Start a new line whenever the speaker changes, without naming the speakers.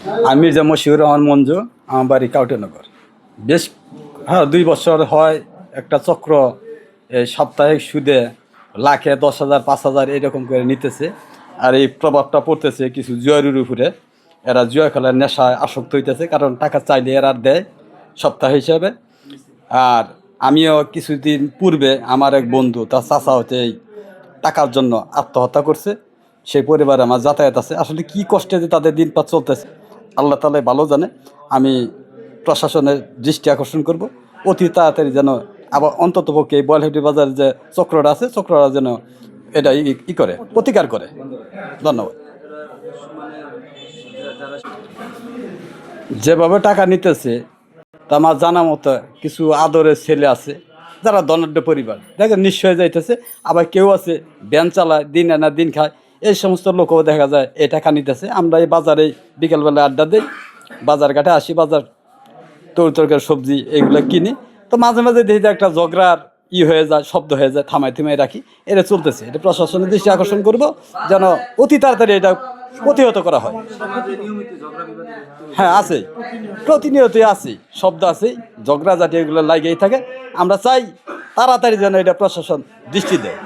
আমি মির্জা মশিউর রহমান মঞ্জু, আমার বাড়ি কাউটেনগর। বেশ 2 বছর হয় একটা চক্র এই সাপ্তাহিক সুদে লাখে 10,000 5,000 এরকম করে নিতেছে। আর এই প্রভাবটা পড়তেছে কিছু জুয়ারির উপরে। এরা জুয়া খেলার নেশায় আসক্ত হইতেছে, কারণ টাকা চাইলে এরা আর দেয় সপ্তাহ হিসাবে। আর আমিও কিছুদিন পূর্বে আমার এক বন্ধু তার চাচা হতে এই টাকার জন্য আত্মহত্যা করছে। সেই পরিবারে আমার যাতায়াত আছে। আসলে কি কষ্টে যে তাদের দিনপাত চলতেছে আল্লাহ তাআলাই ভালো জানে। আমি প্রশাসনের দৃষ্টি আকর্ষণ করব অতি তাড়াতাড়ি যেন আবার অন্ততপক্ষে এই বয়লহাটি বাজারের যে চক্রটা আছে, চক্রটা যেন এটা করে প্রতিকার করে। ধন্যবাদ। যেভাবে টাকা নিতেছে তা আমার জানা মতো কিছু আদরের ছেলে আছে যারা ধনাঢ্য পরিবার, দেখেন নিঃস্ব হয়ে যাইতেছে। আবার কেউ আছে ভ্যান চালায়, দিন আনা দিন খায়, এই সমস্ত লোকও দেখা যায় এই টাকা নিতেছে। আমরা এই বাজারে বিকেলবেলা আড্ডা দিই, বাজার ঘাটে আসি, বাজার তরকারি সবজি এইগুলো কিনি। তো মাঝে মাঝে দেখি যে একটা ঝগড়ার হয়ে যায়, শব্দ হয়ে যায়, থামাই রাখি। এটা চলতেছে, এটা প্রশাসনের দৃষ্টি আকর্ষণ করব যেন অতি তাড়াতাড়ি এটা প্রতিহত করা হয়। হ্যাঁ আছে, প্রতিনিয়তই আছে, শব্দ আছে, ঝগড়া জাতীয় এগুলো লাগেই থাকে। আমরা চাই তাড়াতাড়ি যেন এটা প্রশাসন দৃষ্টি দেয়।